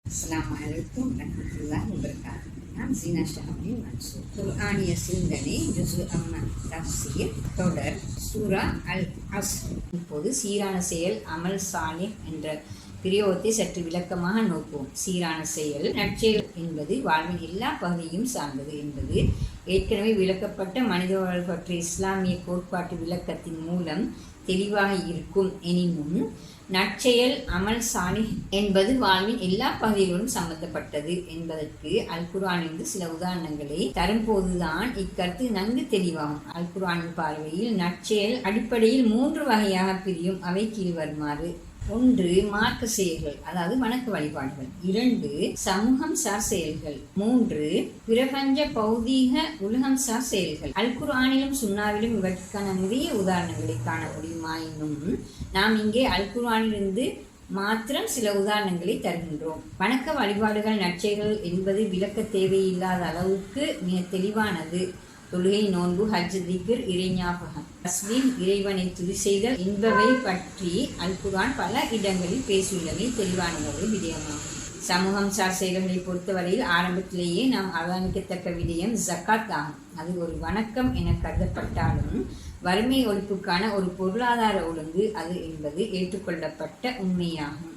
அஸ்ஸலாமு அலைக்கும் வரஹ்மத்துல்லாஹி வபரகாத்துஹு. நான் ஜீனா ஷாமின் மன்சூர். குர்ஆனிய சிந்தனை ஜுஸு அம்மன் தஃப்சீர் தொடர் சூரா அல் அஸ்ர். இப்போது சீரான செயல் அமல் சாலிஹ் என்ற பிரயோகத்தை சற்று விளக்கமாக நோக்குவோம். சீரான செயல் நற்செயல் என்பது வாழ்வின் எல்லா பகுதியும் சார்ந்தது என்பது ஏற்கனவே விளக்கப்பட்ட மனித வாழ்வு பற்றிய இஸ்லாமிய கோட்பாட்டு விளக்கத்தின் மூலம் தெளிவாக இருக்கும். எனினும் நற்செயல் அமல் சாலிஹ் என்பது வாழ்வின் எல்லா பகுதிகளோடும் சம்பந்தப்பட்டது என்பதற்கு அல் குர்ஆனிலிருந்து சில உதாரணங்களை தரும்போதுதான் இக்கருத்து நன்கு தெளிவாகும். அல் குர்ஆனின் பார்வையில் நற்செயல் அடிப்படையில் 3 வகையாக பிரியும். அவை கீழ்வருமாறு: 1. மார்க்க செயல்கள், அதாவது வணக்க வழிபாடுகள். 2. சமூகம் சார் செயல்கள். 3. பிரபஞ்ச பௌதீக உலகம் சார் செயல்கள். அல் குர்ஆனிலும் சுன்னாவிலும் இவற்றுக்கான நிறைய உதாரணங்களை காண முடியுமாயினும் நாம் இங்கே அல் குர்ஆனிலிருந்து மாத்திரம் சில உதாரணங்களை தருகின்றோம். வணக்க வழிபாடுகள் நற்செயல்கள் என்பது விளக்க தேவையில்லாத அளவுக்கு மிக தெளிவானது. தொழுகை, நோன்பு, ஹஜ், திக்ர், இறைஞாபகம், தஸ்லீம், இறைவனை துதி செய்தல் என்பவை பற்றி அல் குர்ஆன் பல இடங்களில் பேசியுள்ளவை தெளிவானது விடயமாகும். சமூகம் சார் செயல்களை பொறுத்தவரையில் ஆரம்பத்திலேயே நாம் அவதானிக்கத்தக்க விடயம் ஜக்காத் ஆகும். அது ஒரு வணக்கம் என கருதப்பட்டாலும் வறுமை ஒழிப்புக்கான ஒரு பொருளாதார ஒழுங்கு அது என்பது ஏற்றுக்கொள்ளப்பட்ட உண்மையாகும்.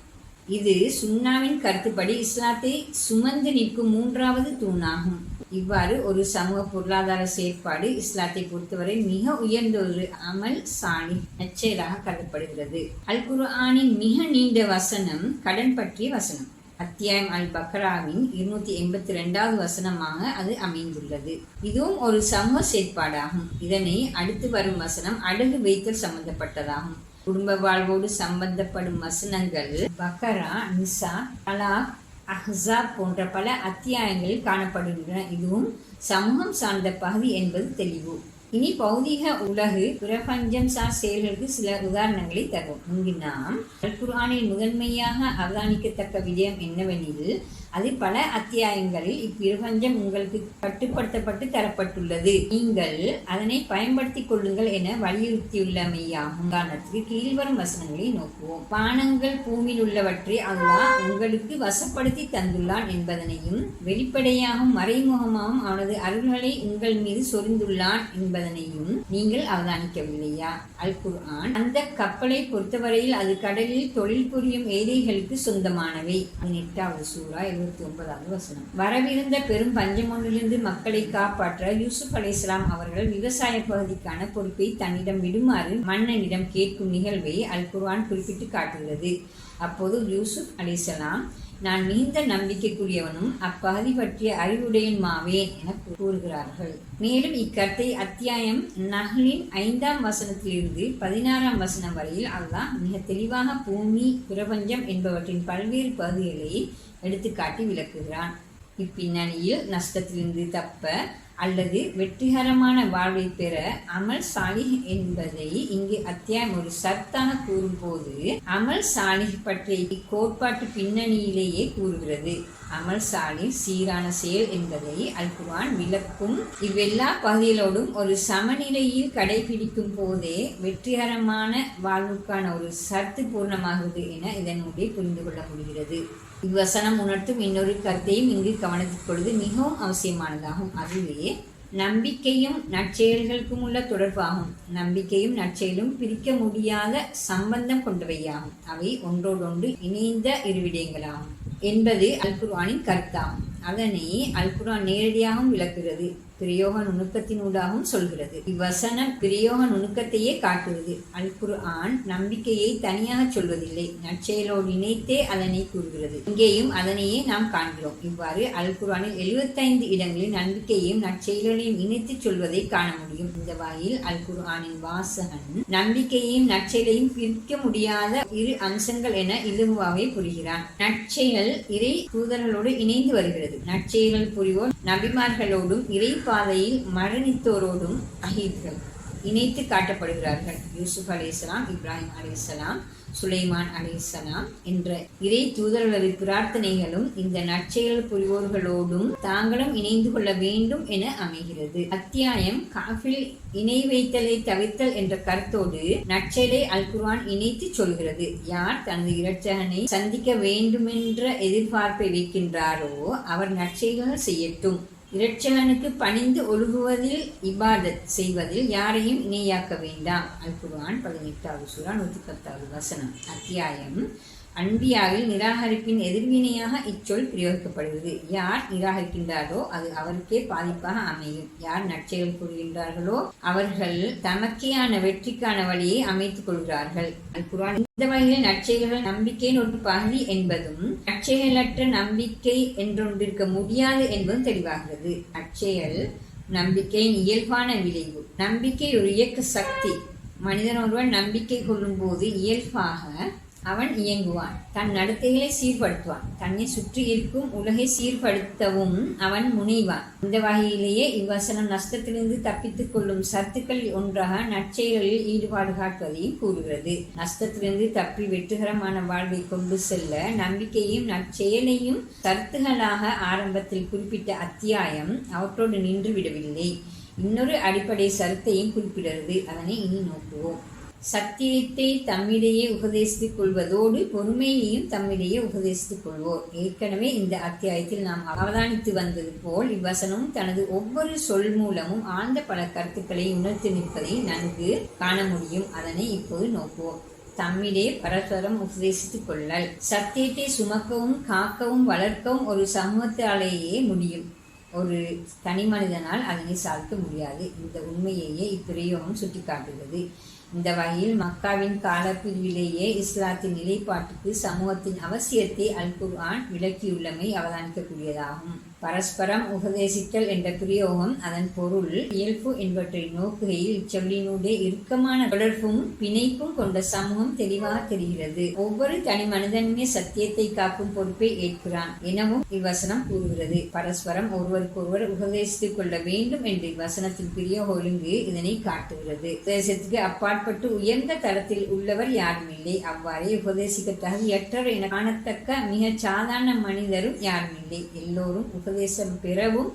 இது சுன்னாவின் கருத்துப்படி இஸ்லாத்தை சுமந்து நிற்கும் 3வது தூணாகும். இவ்வாறு ஒரு சமூக பொருளாதார செயற்பாடு இஸ்லாத்தை பொறுத்தவரை மிக உயர்ந்த ஒரு அமல் சாலிஹ் நற்செயலாக கருதப்படுகிறது. அல் குர்ஆனின் மிக நீண்ட வசனம் கடன் பற்றிய வசனம். அத்தியாயம் அல் பக்ராவின் 282வது வசனமாக அது அமைந்துள்ளது. இதுவும் ஒரு சமூக செயற்பாடாகும். இதனை அடுத்து வரும் வசனம் அடகு வைத்தல் சம்பந்தப்பட்டதாகும். குடும்ப வாழ்வோடு சம்பந்தப்படும் வசனங்கள் பக்ரா, நிசா, தலாக், அஹ்ஸாப் போன்ற பல அத்தியாயங்களில் காணப்படுகின்றன. இதுவும் சமூகம் சார்ந்த பகுதி என்பது தெளிவு. இனி பௌதீக உலகு பிரபஞ்சம் சார் செயல்களுக்கு சில உதாரணங்களை தருவோம். இங்கு நாம் அல் குர்ஆனில் முதன்மையாக அவதானிக்கத்தக்க விடயம் என்னவெனில், அது பல அத்தியாயங்களில் இப்பிரபஞ்சம் உங்களுக்கு கட்டுப்படுத்தப்பட்டு தரப்பட்டுள்ளது, நீங்கள் அதனை பயன்படுத்திக் கொள்ளுங்கள் என வலியுறுத்தியுள்ளமையாகும். உதாரணத்துக்கு கீழ்வரும் வசனங்களை நோக்குவோம். பானங்கள் பூமியில் உள்ளவற்றை அல்லாஹ் உங்களுக்கு வசப்படுத்தி தந்துள்ளான் என்பதனையும், வெளிப்படையாகவும் மறைமுகமாகவும் அவனது அருள்களை உங்கள் மீது சொரிந்துள்ளான் என்பதனையும் நீங்கள் அவதானிக்கவில்லையா? அல் குர்ஆன் அந்த கப்பலை பொறுத்தவரையில் அது கடலில் தொழில் புரியும் ஏழைகளுக்கு சொந்தமானவை. 18வது சூரா 79வது வசனம். வரவிருந்த பெரும் பஞ்சம் ஒன்றிலிருந்து மக்களை காப்பாற்ற யூசுப் அலைஹிஸ்ஸலாம் அவர்கள் விவசாய பகுதிக்கான பொறுப்பை தன்னிடம் விடுமாறு மன்னனிடம் கேட்கும் நிகழ்வை அல் குர்ஆன் குறிப்பிட்டு காட்டுகிறது. அப்போது யூசுப் அலைஹிஸ்ஸலாம், நான் மிகுந்த நம்பிக்கைக்குரியவனும் அப்பகுதி பற்றிய அறிவுடையனுமாவேன் என கூறுகிறார்கள். மேலும் இக்கருத்தை அத்தியாயம் நஹ்லின் 5ஆம் வசனத்திலிருந்து 16ஆம் வசனம் வரையில் அல்லாஹ் மிக தெளிவாக பூமி, பிரபஞ்சம் என்பவற்றின் பல்வேறு பகுதிகளை எடுத்துக்காட்டி விளக்குகிறான். இப்பின்னணியில் நஷ்டத்திலிருந்து தப்ப அல்லது வெற்றிகரமான வாழ்வை பெற அமல் சாலிஹ் என்பதை இங்கு அத்தியாயம் ஒரு சர்த்தாக கூறும்போது அமல் சாலிஹ் பற்றிய இக்கோட்பாட்டு பின்னணியிலேயே கூறுகிறது. அமல் சாலிஹ் சீரான செயல் என்பதை அல் குர்ஆன் விளக்கும் இவ்வெல்லா பகுதிகளோடும் ஒரு சமநிலையில் கடைபிடிக்கும் போதே வெற்றிகரமான வாழ்வுக்கான ஒரு சர்த்து பூர்ணமாகுது என இதனுடைய புரிந்து கொள்ள முடிகிறது. இவ்வசனம் உணர்த்தும் இன்னொரு கருத்தையும் இங்கு கவனத்தில் கொள்வது மிகவும் அவசியமானதாகும். அதுவே நம்பிக்கையும் நற்செயல்களுக்கும் உள்ள தொடர்பாகும். நம்பிக்கையும் நற்செயலும் பிரிக்க முடியாத சம்பந்தம் கொண்டவையாகும். அவை ஒன்றோடொன்று இணைந்த இரு விடயங்களாகும் என்பது அல் குர்ஆனின் கருத்தாகும். அதனை அல் குர்ஆன் நேரடியாகவும் விளக்குகிறது, பிரயோக நுணுக்கத்தினூடாகவும் சொல்கிறது. இவ்வசனம் பிரயோக நுணுக்கத்தையே காட்டுவது. அல் குர்ஆன் நம்பிக்கையை தனியாக சொல்வதில்லை, நற்செயலோடு இணைத்தே அதனை கூறுகிறது. இங்கேயும் அதனையே நாம் காண்கிறோம். இவ்வாறு அல் குர்ஆனில் 75 இடங்களில் நம்பிக்கையையும் நற்செயலையும் இணைத்து சொல்வதை காண முடியும். இந்த வகையில் அல் குர்ஆனின் வாசகன் நம்பிக்கையையும் நற்செயலையும் பிரிக்க முடியாத இரு அம்சங்கள் என இலகுவாகவே புரிகிறான். நற்செயல் இறை தூதர்களோடு இணைந்து வருகிறது. நற்செயல்கள் புரிவோர் நபிமார்களோடும் இறை பாதையில் மரணித்தோரோடும் அஹீத்கள் இணைத்து காட்டப்படுகிறார்கள். யூசுப் அலைஹிஸ்ஸலாம், இப்ராஹிம் அலைஹிஸ்ஸலாம், சுலைமான் அலைஹிஸ்ஸலாம் என்ற இறை தூதர்களின் பிரார்த்தனைகளும் இந்த நற்செயல் புரிவோர்களோடும் தாங்களும் இணைந்து கொள்ள வேண்டும் என அமைகிறது. அத்தியாயம் காஃபில் இணை வைத்தலை தவிர்த்தல் என்ற கருத்தோடு நற்செயலை அல் குர்ஆன் இணைத்து சொல்கிறது. யார் தனது இரட்சகனை சந்திக்க வேண்டுமென்ற எதிர்பார்ப்பை வைக்கின்றாரோ அவர் நற்செயல்கள் செய்யட்டும். இரட்சகனுக்கு பணிந்து ஒழுகுவதில் இபாதத் செய்வதில் யாரையும் இணையாக்க வேண்டாம். அல் குர்ஆன் 18வது சூரா 110வது வசனம். அத்தியாயம் அன்பியாவில் நிராகரிப்பின் எதிர்வினையாக இச்சொல் பிரயோகிக்கப்படுகிறது. யார் நிராகரிக்கின்றாரோ அது அவருக்கே பாதிப்பாக அமையும். யார் நற்செயல் கூறுகின்றார்களோ அவர்கள் தமக்கேயான வெற்றிக்கான வழியை அமைத்துக் கொள்கிறார்கள். அல் குர்ஆன் இந்த வகையில் நற்செயல்கள் நம்பிக்கையின் ஒரு பகுதி என்பதும் நற்செயலற்ற நம்பிக்கை என்றொன்றிருக்க முடியாது என்பதும் தெளிவாகிறது. நற்செயல் நம்பிக்கையின் இயல்பான விளைவு. நம்பிக்கை ஒரு இயக்க சக்தி. மனிதன் ஒருவன் நம்பிக்கை கொள்ளும் போது இயல்பாக அவன் இயங்குவான், தன் நடத்தைகளை சீர்படுத்துவான், தன்னை சுற்றி இருக்கும் உலகை சீர்படுத்தவும் அவன் முனைவான். இந்த வகையிலேயே இவ்வசனம் நஷ்டத்திலிருந்து தப்பித்துக் கொள்ளும் சத்துக்களில் ஒன்றாக நற்செயல்களில் ஈடுபாடு காட்டுவதையும் கூறுகிறது. நஷ்டத்திலிருந்து தப்பி வெற்றிகரமான வாழ்வை கொண்டு செல்ல நம்பிக்கையும் நற்செயலையும் கருத்துகளாக ஆரம்பத்தில் குறிப்பிட்ட அத்தியாயம் அவற்றோடு நின்று விடவில்லை. இன்னொரு அடிப்படை சருத்தையும் குறிப்பிடுகிறது. அதனை இனி நோக்குவோம். சத்தியத்தை தம்மிடையே உபதேசித்துக் கொள்வதோடு பொறுமையையும் தம்மிடையே உபதேசித்துக் கொள்வோர். ஏற்கனவே இந்த அத்தியாயத்தில் நாம் அவதானித்து வந்தது போல் இவ்வசனம் தனது ஒவ்வொரு சொல் மூலமும் ஆழ்ந்த பல கருத்துக்களை உணர்த்தி நிற்பதை நன்கு காண முடியும். அதனை இப்போது நோக்குவோம். தம்மிடையே பரஸ்பரம் உபதேசித்துக் கொள்ளல். சத்தியத்தை சுமக்கவும் காக்கவும் வளர்க்கவும் ஒரு சமூகத்தாலேயே முடியும். ஒரு தனி மனிதனால் அதனை சாதிக்க முடியாது. இந்த உண்மையையே இப்பிரயோகம் சுட்டிக்காட்டுகிறது. இந்த வகையில் மக்காவின் காலப்பிரிவிலேயே இஸ்லாத்தின் நிலைப்பாட்டுக்கு சமூகத்தின் அவசியத்தை அல் குர்ஆன் விளக்கியுள்ளமை அவதானிக்கக்கூடியதாகும். பரஸ்பரம் உபதேசித்தல் என்ற பிரயோகம் அதன் பொருள், இயல்பு என்பவற்றை நோக்குகையில் இச்சொல்லினுடைய இறுக்கமான தொடர்பும் பிணைப்பும் கொண்ட சமூகம் தெளிவாக தெரிகிறது. ஒவ்வொரு தனி மனிதனுமே சத்தியத்தை காக்கும் பொறுப்பை ஏற்கிறான் எனவும் இவ்வசனம் கூறுகிறது. பரஸ்பரம் ஒருவருக்கொருவர் உபதேசித்துக் கொள்ள வேண்டும் என்ற இவ்வசனத்தின் பிரயோக ஒழுங்கு இதனை காட்டுகிறது. உபதேசத்துக்கு அப்பாற்பட்டு உயர்ந்த தரத்தில் உள்ளவர் யாரும் இல்லை. அவ்வாறே உபதேசிக்க தகுதியற்றவர் என காணத்தக்க மிக சாதாரண மனிதரும் யாரும் இல்லை. எல்லோரும் உபதேசம் பெறவும்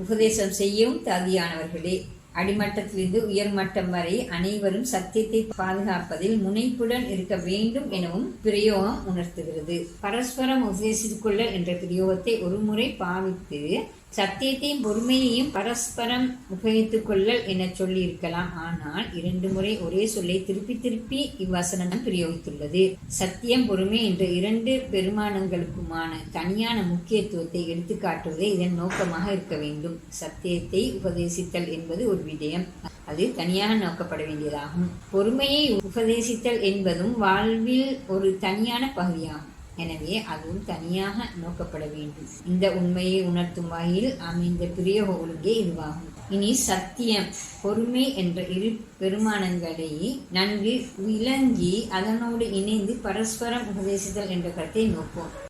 உபதேசம் செய்யவும் தகுதியானவர்களே. அடிமட்டத்திலிருந்து உயர்மட்டம் வரை அனைவரும் சத்தியத்தை பாதுகாப்பதில் முனைப்புடன் இருக்க வேண்டும் எனவும் பிரயோகம் உணர்த்துகிறது. பரஸ்பரம் உபதேசித்துக் கொள்ள என்ற பிரயோகத்தை ஒரு முறை பாவித்து சத்தியத்தையும் பொறுமையையும் பரஸ்பரம் உபயோகித்துக் கொள்ளல் என சொல்லி இருக்கலாம். ஆனால் 2 முறை ஒரே சொல்லை திருப்பி திருப்பி இவ்வசனம் பிரயோகித்துள்ளது. சத்தியம், பொறுமை என்ற 2 பெருமானங்களுக்குமான தனியான முக்கியத்துவத்தை எடுத்துக்காட்டுவதே இதன் நோக்கமாக இருக்க வேண்டும். சத்தியத்தை உபதேசித்தல் என்பது ஒரு விடயம், அது தனியாக நோக்கப்பட வேண்டியதாகும். பொறுமையை உபதேசித்தல் என்பதும் வாழ்வில் ஒரு தனியான பகுதியாகும். எனவே அதுவும் தனியாக நோக்கப்பட வேண்டும். இந்த உண்மையை உணர்த்தும் வகையில் அமைந்த பிரயோக ஒழுங்கே இதுவாகும். இனி சத்தியம், பொறுமை என்ற 2 பெருமானங்களை நன்கு விளங்கி அதனோடு இணைந்து பரஸ்பரம் உபதேசித்தல் என்ற கருத்தை நோக்குவோம்.